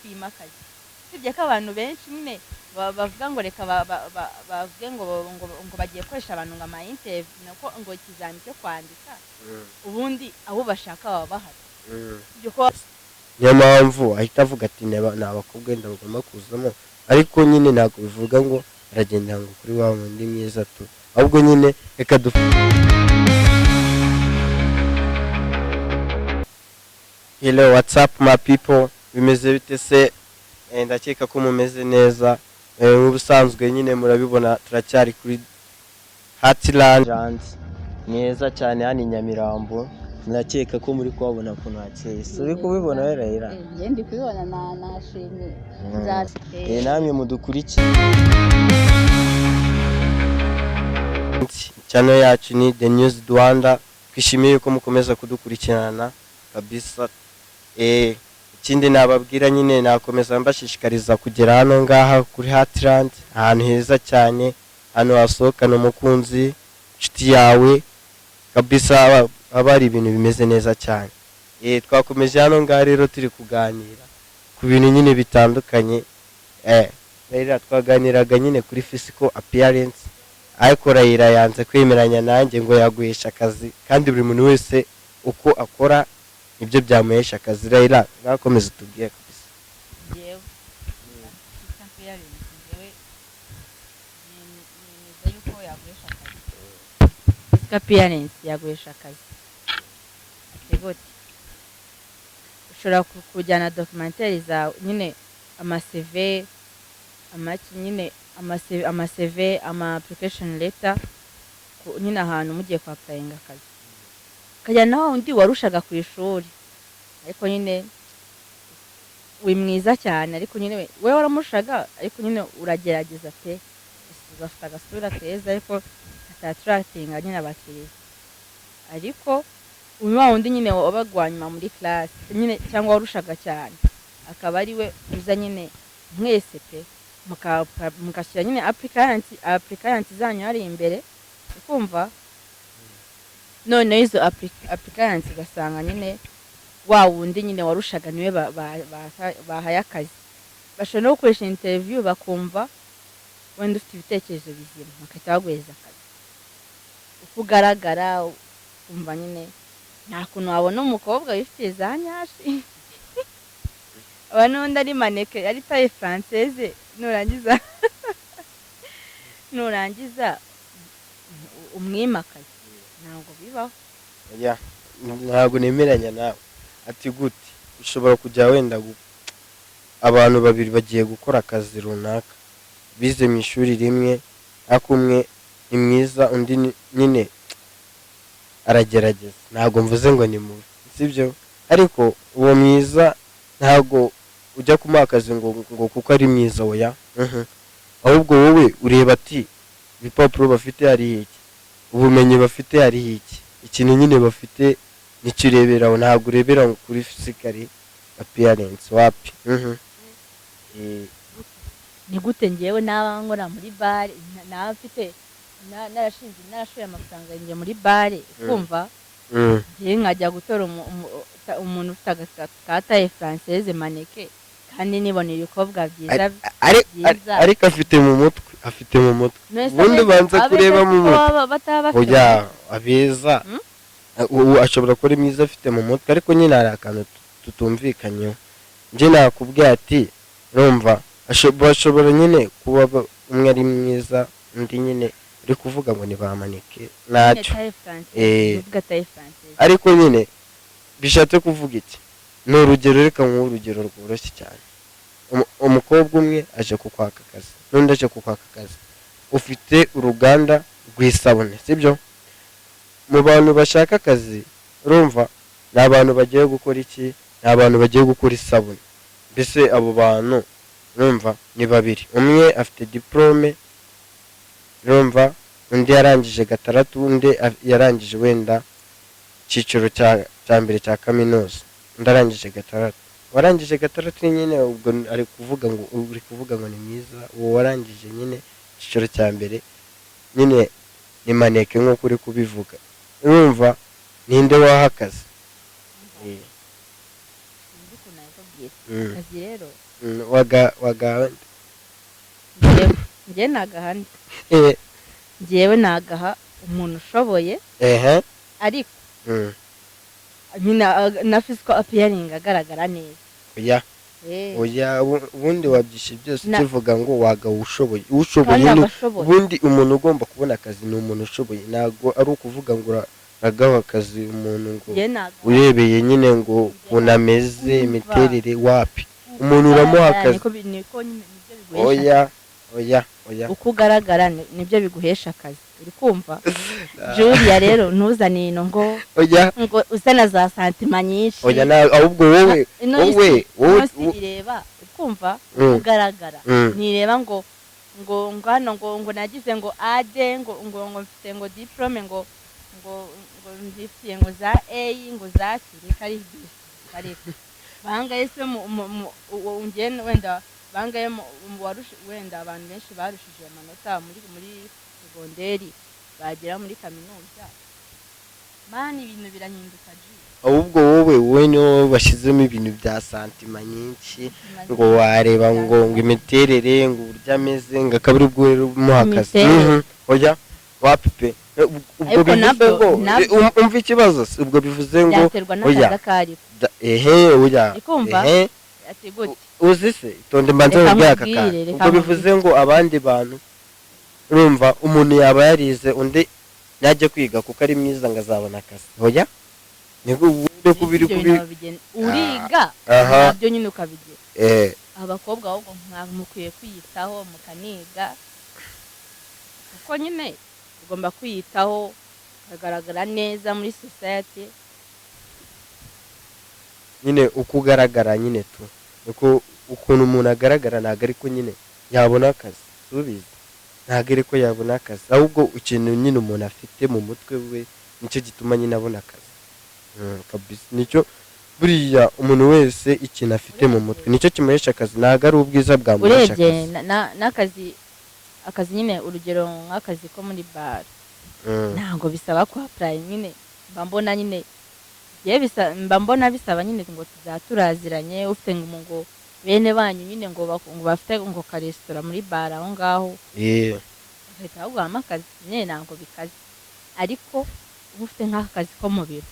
kwimakaza sibye ko abantu benshi nyine bavuga ngo reka bavuge ngo bagiye koresha abantu ngo ama interview nako ngo ikizami cyo kwandika ubundi abo bashaka baba bahari ibyo ko niyo mpamvu ahita avuga ati n'abakobwa wenda bagomba kuzamo ariko nyine ntabwo bivuga ngo aragenda ngo kuri wa wundi mwiza tu ahubwo nyine reka Hello, what's up my people? Bimeze bite se? Ndakeka ko mumeze neza. Nk'ubusanzwe nyine murabibona turacyari kuri Heartland. Neza cyane hano Nyamirambo. Ndakeka ko muri kubabona ukuntu hakeye. Uri kubibona rero? Ngiye ndi kubibona nashimye. Namwe mudukurikiye. Channel yacu ni The News Rwanda. Twishimiye ko mukomeza kudukurikirana kabisa. Ikindi nababwira nyine nakomeza mbashishikariza kugera hano ngaha kuri Heartland, ahantu heza cyane, hano wasohokana umukunzi inshuti yawe kabisa, abari ibintu bimeze neza cyane. Twakomeje hano ngaha rero turi kuganira ku bintu nyine bitandukanye. Rero twaganiraga nyine kuri physical appearance, ariko Raila yanze kwemeranya nanjye ngo yaguhesha akazi, kandi buri muntu wese uko akora ibyo byamuhesha akazi. Raila ngakomeza tubwiye kabisa. Yewe yuko yaguhesha akazi. Appearance yaguhesha akazi. Ategote. Ushobora kujyana documentaire za nyine ama CV nyine ama CV ama application letter nyine ahantu mugiye kwa applying akazi. Kajya naho undi warushaga ku ishuri ariko nyine wimwiza cyane, ariko nyine we waramushaga, ariko nyine uragerageza pe uzafata agasura keza ariko attractinga nyine abakiriya, ariko uwa undi nyine wabagwanyuma muri class nyine cyangwa warushaga cyane akaba ari we uza nyine mwese pe mukashyira nyine applicant zanyu ari imbere ukumva. None izo applicants gasanga nyine wa wundi nyine warushaga niwe bahaye akazi. Bashobora no gukoresha interview bakumva wenda ufite ibitekerezo bizima bakahita baguheza akazi. Uko ugaragara umva nyine nta kuntu wabona umukobwa wifite za nyashi abantu ndari maneke ari taille française nurangiza umwimakazi ntabwo bibaho. Ntabwo nemeranya nawe. Ati gute ushobora kujya wenda abantu babiri bagiye gukora akazi runaka, bize mu ishuri rimwe, ariko umwe ni mwiza undi nyine aragerageza. Ntabwo mvuze ngo ni mubi sibyo, ariko uwo mwiza ntabwo ujya kumuha akazi ngo kuko ari mwiza oya. Ahubwo wowe ureba ati ibipapuro bafite hari iki, ubumenyi bafite hari iki, ikintu nyine bafite nicyo ureberaho, ntabwo urebera kuri physical appearance wapi. Ni gute ngewe nabangora muri bare nafite narashoye amafaranga ngiye muri bare kumva ngiye nkajya gutora umuntu ufite agataille française maneke kandi nibonera ibikobwa byiza ariko afite mu mutwe ubundi banza kureba mu mutwe oya abeza ashobora kuba mwiza afite mu mutwe, ariko nyine hari akantu tutumvikanyeho. Nje nakubwiye ati urumva ashobora nyine kuba umwe ari mwiza undi nyine uri kuvuga ngo ni bamanike nacyo ariko nyine bishatse kuvuga iki. Ni urugero, reka nk'urugero rworoshye cyane. Umukobwa umwe aje kukwaka akazi n'undi aje kukwaka akazi, ufite uruganda rw'isabune sibyo. Mu bantu bashaka akazi urumva ni abantu bagiye gukora iki, ni abantu bagiye gukora isabune. Mbese abo bantu urumva ni babiri, umwe afite diplome urumva, undi yarangije gatandatu, undi yarangije wenda cyiciro cya mbere cya kaminuza, undi arangije gatandatu. Warangije gatandatu nyine ubwo ari kuvuga ngo ni mwiza. Uwo warangije nyine cyiciro cya mbere nyine ni maneke nk'uko uri kubivuga. Urumva ninde waha akazi? kumbwira akazi rero waga njyewe nagaha eh njyewe nagaha umuntu ushoboye ariko nyine na physical appearing agaragara neza oya ubundi wabyishe byose tuvuga ngo wagaha ushoboye Kandi ubundi umuntu ugomba kubona akazi ni umuntu ushoboye ntabwo ari ukuvuga ngo uragaha akazi umuntu ngo urebeye nyine ngo unameze imiterere wapi umuntu uramuha akazi oya uko ugaragara nibyo biguhesha akazi uri kumva Julia rero ntuzane ino ngo uzana za santima nyinshi ahubwo wowe ireba ukumva ugaragara ntireba ngo hano ngo nagize ngo ade ngo mfite ngo diplome ngo ndifitiye ngo za A ngo za kireka ari ariko bangaye se ungene wenda bangaye wenda abantu benshi barushije amanota muri segonderi bagera muri kaminuza mani ibintu birahinduka ahubwo wowe niwo bashyizemo ibintu bya santima nyinshi ngo wareba ngo imiterere ngo uburyo ameze ngo akabiri ubwo umuhakazi oya wapipe ubwo bivuze ngo umva ikibazo ubwo bivuze ngo oya uzi se itonde mbanze ryaka kandi ubwo bivuze ngo abandi bantu urumva umuntu yaba yarize undi najye kwiga kuko ari mwiza ngo azabona akazi oya niko kubiri uriga nabyo nyine ukabigira abakobwa ahubwo mukwiye kwiyitaho mukaniga kuko nyine ugomba kwiyitaho ukagaragara neza muri society nyine uko ugaragara nyine tu uko ukuntu umuntu agaragara ntabwo ariko nyine yabona akazi subiza ntabwo ariko yabona akazi ahubwo ikintu nyine umuntu afite mu mutwe we nicyo gituma nyine abona akazi kabisa nicyo buriya umuntu wese ikintu afite mu mutwe nicyo kimuhesha akazi ntabwo ari ubwiza bwamuhesha akazi n'akazi nyine urugero nk'akazi ko muri bare ntabwo bisaba ko apply nyine mbona nyine mbona bisaba nyine ngo tuzaturaziranye ufite ngo bene banyu nyine ngo bafite ngo karesitora muri bare aho ngaho bahita baguhamo akazi nyine ntabwo bikaze ariko ufite nk'akazi ko mu biro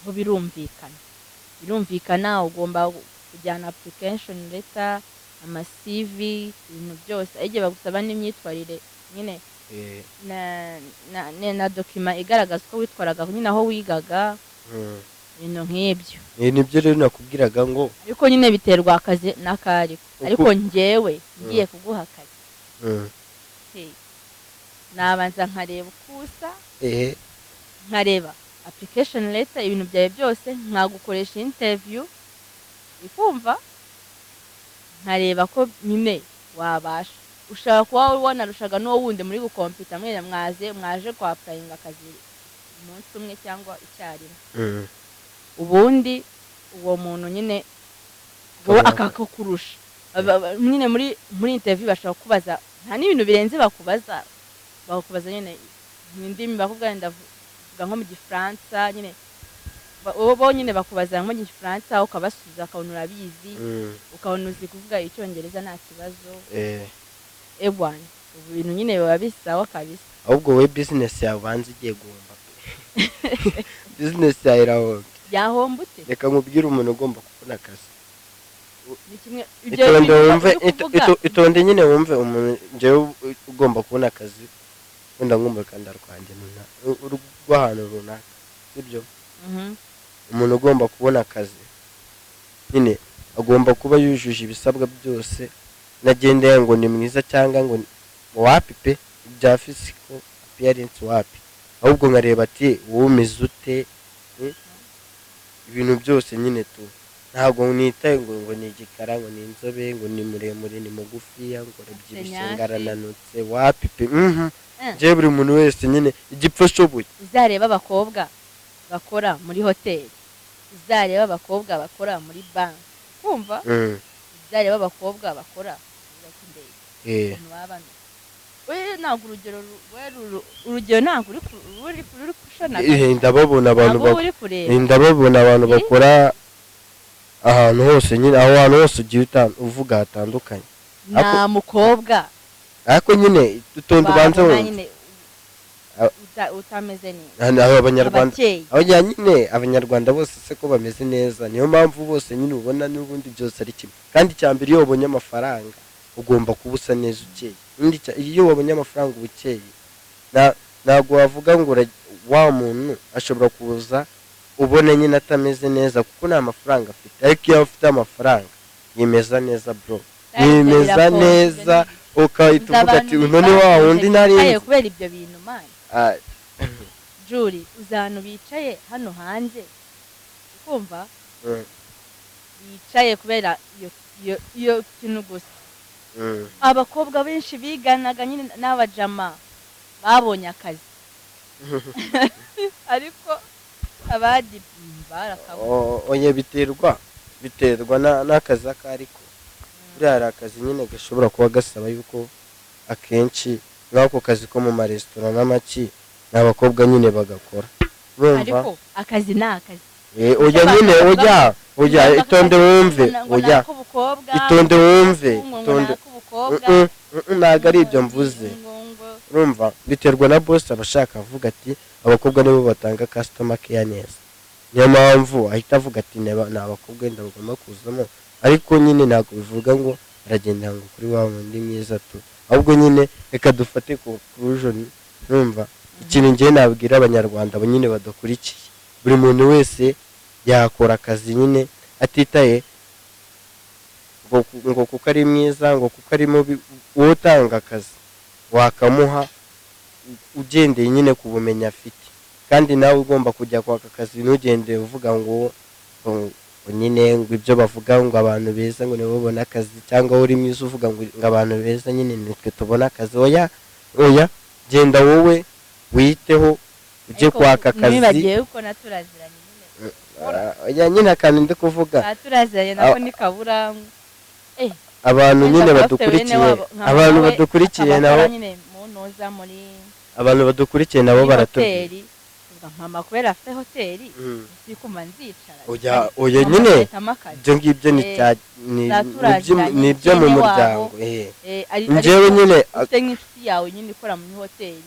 ngo birumvikana ugomba kujyana application letter ama CV ibintu byose igihe bagusaba n'imyitwarire nyine na document igaragaza ko witwaraga nyine aho wigaga ibintu nk'ibyo nibyo rero nakubwiraga ngo ariko nyine biterwa akazi n'akariko ariko njyewe ngiye kuguha akazi nabanza nkareba ukusa nkareba application letter ibintu byawe byose nkagukoresha interview ikumva nkareba ko nyine wabasha ushaka kuba wanarushaga n'uwo wundi muri gukompita mwaje kwa applying akazi umunsi umwe cyangwa icyarimwe ubundi uwo muntu nyine wowe akakurusha nyine muri interview bashaka kubaza nta n'ibintu birenze bakubaza nyine indimi bakubwira ndavuga nko mu gifaransa nyine bo nyine bakubaza nko mu gifaransa ukabasubiza ukabona urabizi ukabona uzi kuvuga icyongereza nta kibazo ebwana ubu bintu nyine biba bisawa kabisa ahubwo we business yawe banze igiye guhomba business yawe irahomba yahomba ute reka nkubwire umuntu ugomba kubona akazi itonde nyine wumve umuntu njyewe ugomba kubona akazi wenda nk'umukanda rwanjye rw'ahantu runaka sibyo umuntu ugomba kubona akazi nyine agomba kuba yujuje ibisabwa byose nagendeye ngo ni mwiza cyangwa ngo wapi pe bya physical appearance wapi ahubwo nkareba ati wowe umeze ute ibintu byose nyine tu ntabwo nitaye ngo ni igikara ngo ni inzobe ngo ni muremure ni mugufiya ngo rabyibushye ngarananutse wapi pe njyewe buri muntu wese nyine igipfa ashoboye uzareba abakobwa bakora muri hoteli uzareba abakobwa bakora muri banki kumva uzareba abakobwa bakora ntabwo urugero ntabwo uri kushona ndababona abantu bakora ahantu hose nyine, aho hantu hose ugiye uvuga hatandukanye, nta mukobwa ariko nyine utonde ubanze wabona wumve. nyine utameze neza. Aba abanyarwanda, Abakeye. aho nyine abanyarwanda bose se ko bameze neza, niyo mpamvu bose nyine ubona n'ubundi byose ari kimwe. Kandi icya mbere, iyo wabonye amafaranga ugomba kuba usa neza ukeye. Iyo wabonye amafaranga uba ukeye, ntabwo wavuga ngo wa muntu ashobora kuza ubone nyine atameze neza kuko nta mafaranga afite, ariko iyo afite amafaranga yimeza neza bro, yimeza neza, ukahita uvuga ati uno ni wa wundi nari nzi. Kubera ibyo bintu mani Juri, uzi ahantu bicaye hano hanze ukumva bicaye kubera iyo kintu gusa. Abakobwa benshi biganaga nyine n'abajama babonye akazi ariko abadi barakabona. Oye, biterwa n'akazi ako ariko buriya hari akazi nyine gashobora kuba gasaba yuko akenshi nk'ako kazi ko mu maresitora n'amaki ni abakobwa nyine bagakora, ariko akazi ni akazi. Ujya nyine ujya itonde wumve, ujya itonde wumve, ntabwo ari ibyo mvuze. Urumva, biterwa na boss abashaka avuga ati abakobwa nibo batanga customer care neza, niyo mpamvu ahita avuga ati ni abakobwa wenda bagomba kuzamo, ariko nyine ntabwo bivuga ngo aragenda ngo kuri wa wundi mwiza tu, ahubwo nyine reka dufate conclusion. Urumva, ikintu ngiye nabwira abanyarwanda abo nyine badakurikiye, buri muntu wese yakora akazi nyine atitaye ngo kuko ari mwiza, ngo kuko ari mubi. Wowe utanga akazi wakamuha ugendeye nyine ku bumenyi afite, kandi nawe ugomba kujya kwaka akazi ntugendeye uvuga ngo nyine ngo ibyo bavuga ngo abantu beza ngo nibo babona akazi, cyangwa uri mwiza uvuga ngo abantu beza nyine nitwe tubona akazi. Oya, genda wowe witeho ujye kwaka akazi. Oya nyine akantu ndi kuvuga turaziranye nako nikabura abantu nyine badukurikiye nabo, abantu badukurikiye nabo baratubwira mama kubera afite hoteli sikuma nzicara. Oya nyine ibyo ngibyo ni ibyo mu muryango. Njyewe nyine ufite nk'inshuti yawe nyine ikora muri hoteli,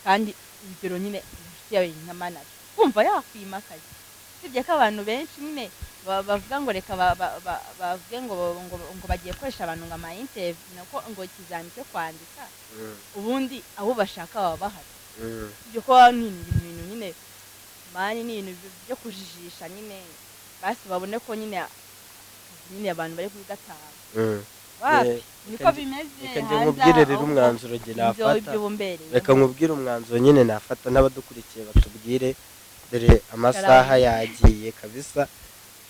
kandi urugero nyine inshuti yawe nka manager kumva yakwima akazi. Sibye ko abantu benshi nyine bavuga ngo reka bavuge ngo bagiye koresha abantu ngo ama interview nako ngo ikizami cyo kwandika, ubundi abo bashaka baba bahari. Ibyo ko ni ibintu nyine mani, ni ibintu byo kujijisha nyine, basi babone ko nyine abantu bari kuri gatanu. Niko bimeze. Reka nkubwire rero umwanzuro nafata, reka nkubwire umwanzuro nyine nafata, n'abadukurikiye batubwire, dore amasaha yagiye kabisa.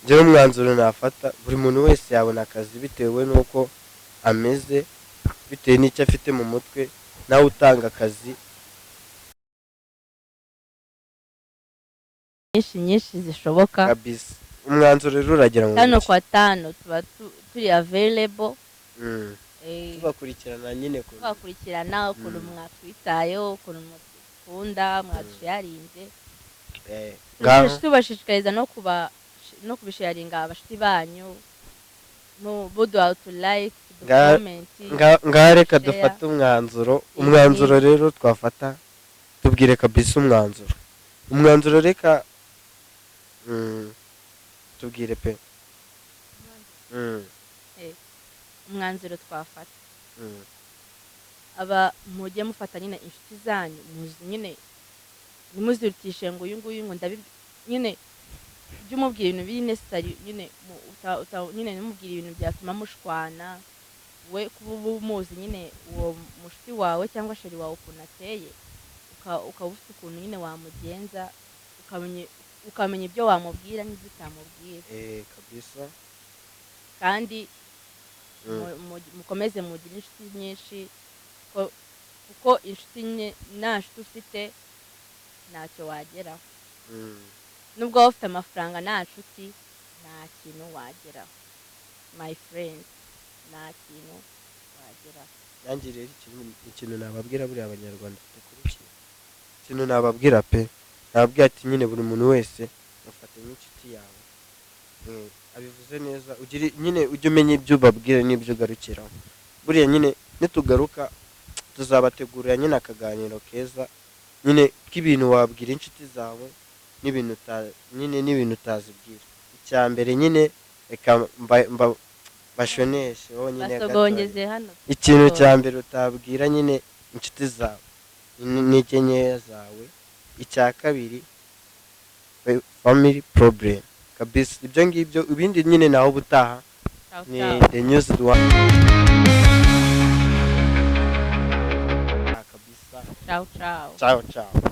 Njyewe umwanzuro nafata, buri muntu wese yabona akazi bitewe n'uko ameze, bitewe n'icyo afite mu mutwe. Nawe utanga akazi nyinshi zishoboka kabisa. Umwanzuro rero uragira ngo 5 kwa 5 tuba turi available, tubakurikirana nyine twakurikirana ukuntu mwatwitayeho, ukuntu mukunda, mwatusharinze. Tubashishikariza no kubisharinga abashiti banyu, no bodo to like, to comment. Reka dufate umwanzuro rero twafata, tubwire kabisa umwanzuro reka tubwire pe umwanzuro twafata. Aba mujye mufata nyine inshuti zanyu, muzi nyine nimuzirutishe ngo uyu nguyu ngo nyine byo mubwira ibintu biri necessary nyine nyine nimubwira ibintu byatuma mushwana. We kuba umuzi nyine uwo mushiti wawe cyangwa sheri wawe ukuntu ateye, ukaba ufite ukuntu nyine wamugenza, ukamenya ibyo wamubwira n'ibyo utamubwira kabisa. kandi mukomeze mugire inshuti nyinshi, kuko inshuti nta nshuti ufite ntacyo wageraho. Nubwo waba ufite amafaranga nta nshuti nta kintu wageraho, my friend, nta kintu wageraho. Nanjye rero ikintu nababwira buriya abanyarwanda dukurikiye, ikintu nababwira pe, nababwira ati nyine buri muntu wese mufate nk'inshuti yawe, abivuze neza nyine ujye umenya ibyo ubabwira n'ibyo ugarukiraho buriya nyine nitugaruka tuzabategurira nyine akaganiro keza nyine k'ibintu wabwira inshuti zawe n'ibintu utazibwira icya mbere nyine reka bashoneshe wowe nyine basogongeze hano ikintu cya mbere utabwira nyine inshuti zawe n'intege nkeya zawe icya kabiri family problem kabisa ibyo ngibyo ibindi nyine naho ubutaha ni the news kabisa ciao ciao ciao ciao